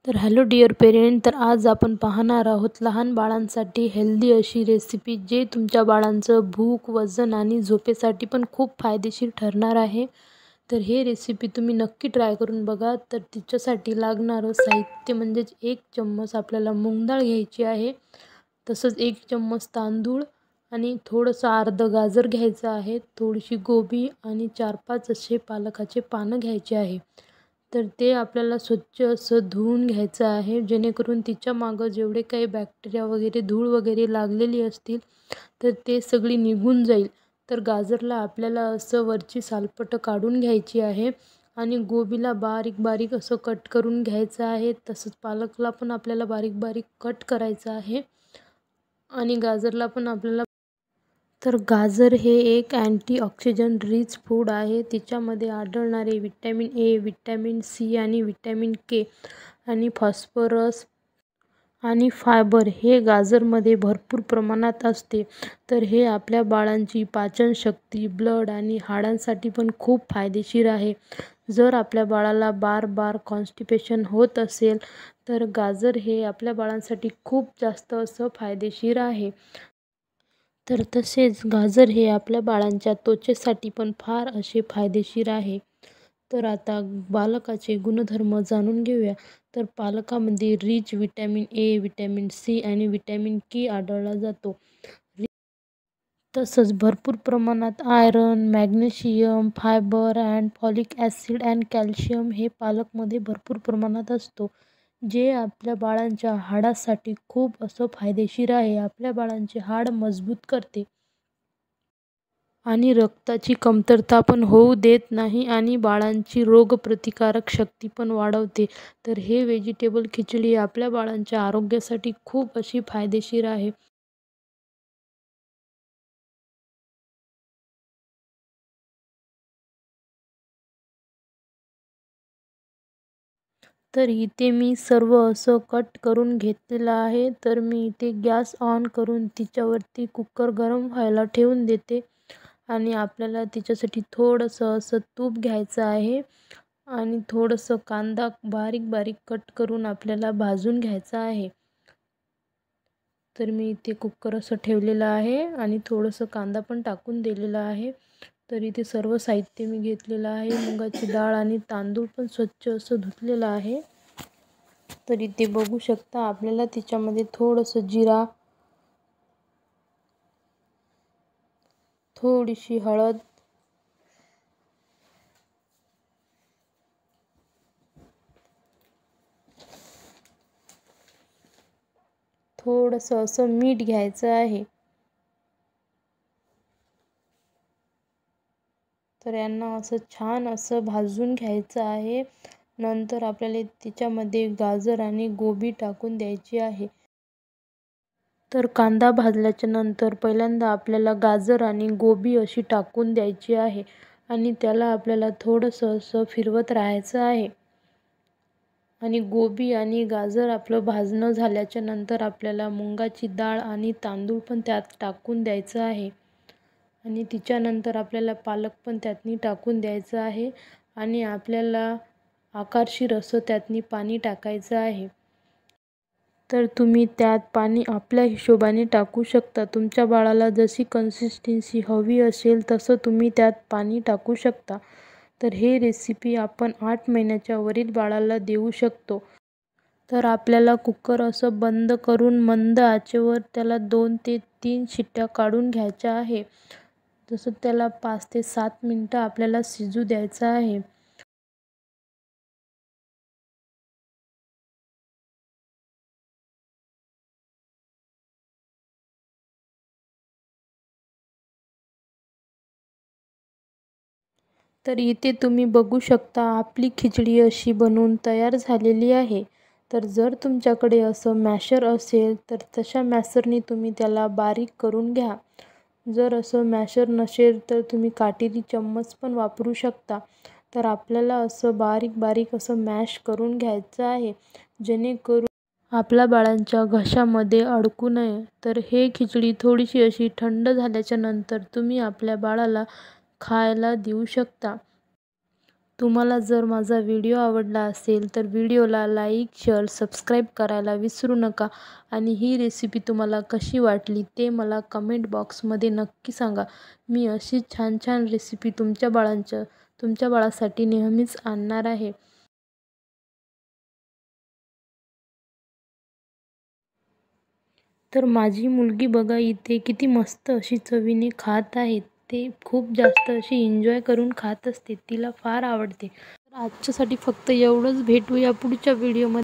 तर hello dear parent, तर आज आपण पाहणार आहोत लहान बाळांसाठी हेल्दी अशी रेसिपी, जे तुमच्या बाळांचं भूक, वजन आणि झोपेसाठी पण खूप फायदेशीर ठरणार आहे. तर हे रेसिपी तुम्ही नक्की ट्राय करून बघा. तर तिच्यासाठी लागणारं साहित्य म्हणजेच 1 चम्मच आपल्याला मूग डाळ घ्यायची आहे, तसंच 1 चम्मच तांदूळ आणि थोडंसं अर्धं गाजर घ्यायचं आहे, थोडीशी गोबी आणि 4-5 असे पालकाचे पानं घ्यायचे आहे. तर ते आपल्याला स्वच्छ असं धुवून घ्यायचं आहे, जेणेकरून तिच्या मागं जेवढे काही बॅक्टेरिया वगैरे, धूळ वगैरे लागलेली असतील तर ते सगळी निघून जाईल. तर गाजरला आपल्याला असं वरची सालपटं काढून घ्यायची आहे आणि गोबीला बारीक बारीक असं कट करून घ्यायचं आहे. तसंच पालकला पण आपल्याला बारीक बारीक कट करायचं आहे आणि गाजरला पण आपल्याला. तर गाजर हे एक अँटीऑक्सिडंट रिच फूड आहे. तिच्यामध्ये आढळणारे व्हिटॅमिन ए, व्हिटॅमिन सी आणि व्हिटॅमिन के आणि फॉस्फरस आणि फायबर हे गाजरमध्ये भरपूर प्रमाणात असते. तर हे आपल्या बाळांची पाचनशक्ती, ब्लड आणि हाडांसाठी पण खूप फायदेशीर आहे. जर आपल्या बाळाला बार कॉन्स्टिपेशन होत असेल तर गाजर हे आपल्या बाळांसाठी खूप जास्त असं फायदेशीर आहे. तर तसेच गाजर हे आपल्या बाळांच्या त्वचेसाठी पण फार असे फायदेशीर आहे. तर आता पालकाचे गुणधर्म जाणून घेऊया. तर पालकामध्ये rich vitamin A, vitamin C आणि व्हिटॅमिन के आढळला जातो. तसंच भरपूर प्रमाणात iron, magnesium, fibre and folic acid and calcium हे पालकमध्ये भरपूर प्रमाणात असतो, जे आपल्या बाळांच्या हाडासाठी खूप असं फायदेशीर आहे. आपल्या बाळांचे हाड मजबूत करते आणि रक्ताची कमतरता पण होऊ देत नाही आणि बाळांची रोगप्रतिकारक शक्ती पण वाढवते. तर हे व्हेजिटेबल खिचडी आपल्या बाळांच्या आरोग्यासाठी खूप अशी फायदेशीर आहे. तर इथे मी सर्व असं कट करून घेतलेलं आहे. तर मी इथे गॅस ऑन करून तिच्यावरती कुकर गरम व्हायला ठेवून देते आणि आपल्याला तिच्यासाठी थोडंसं असं तूप घ्यायचं आहे आणि थोडंसं कांदा बारीक बारीक कट करून आपल्याला भाजून घ्यायचा आहे. तर मी इथे कुकर असं ठेवलेलं आहे आणि थोडंसं कांदा पण टाकून दिलेला आहे. तर इथे सर्व साहित्य मी घेतलेलं आहे. मुगाची डाळ आणि तांदूळ पण स्वच्छ असं धुतलेलं आहे. तर इथे बघू शकता आपल्याला तिच्यामध्ये थोडंसं जिरा, थोडीशी हळद, थोडंसं असं मीठ घ्यायचं आहे. तर यांना असं छान असं भाजून घ्यायचं आहे. नंतर आपल्याला तिच्यामध्ये गाजर आणि गोबी टाकून द्यायची आहे. तर कांदा भाजल्याच्या नंतर पहिल्यांदा आपल्याला गाजर आणि गोबी अशी टाकून द्यायची आहे आणि त्याला आपल्याला थोडंसं असं फिरवत राहायचं आहे. आणि गोबी आणि गाजर आपलं भाजणं झाल्याच्या नंतर आपल्याला मुगाची डाळ आणि तांदूळ पण त्यात टाकून द्यायचं आहे आणि तिच्यानंतर आपल्याला पालक पण त्यातनी टाकून द्यायचं आहे आणि आपल्याला आकारशीर असं त्यातनी पाणी टाकायचं आहे. तर तुम्ही त्यात पाणी आपल्या हिशोबाने टाकू शकता. तुमच्या बाळाला जशी कन्सिस्टन्सी हवी असेल तसं तुम्ही त्यात पाणी टाकू शकता. तर हे रेसिपी आपण 8 महिन्याच्या वरील बाळाला देऊ शकतो. तर आपल्याला कुकर असं बंद करून मंद आचेवर त्याला 2 ते 3 शिट्ट्या काढून घ्यायच्या आहे. जसं त्याला 5 ते 7 मिनटं आपल्याला शिजू द्यायचं आहे. तर इथे तुम्ही बघू शकता आपली खिचडी अशी बनवून तयार झालेली आहे. तर जर तुमच्याकडे असं मॅशर असेल तर तशा मॅशरनी तुम्ही त्याला बारीक करून घ्या. जर असं मॅशर नसेल तर तुम्ही काटेरी चम्मच पण वापरू शकता. तर आपल्याला असं बारीक असं मॅश करून घ्यायचं आहे, जेणेकरून आपल्या बाळांच्या घशामध्ये अडकू नये. तर हे खिचडी थोडीशी अशी थंड झाल्याच्या नंतर तुम्ही आपल्या बाळाला खायला देऊ शकता. तुम्हाला जर माझा व्हिडिओ आवडला असेल तर व्हिडिओला लाईक, शेअर, सबस्क्राईब करायला विसरू नका. आणि ही रेसिपी तुम्हाला कशी वाटली ते मला कमेंट बॉक्समध्ये नक्की सांगा. मी अशी छान छान रेसिपी तुमच्या बाळासाठी नेहमीच आणणार आहे. तर माझी मुलगी बघा इथे किती मस्त अशी चवीने खात आहे. ते खूप जास्त अशी एन्जॉय करून खात असते. तिला फार आवडते. तर आजच्यासाठी फक्त एवढंच. भेटूया पुढच्या व्हिडिओमध्ये.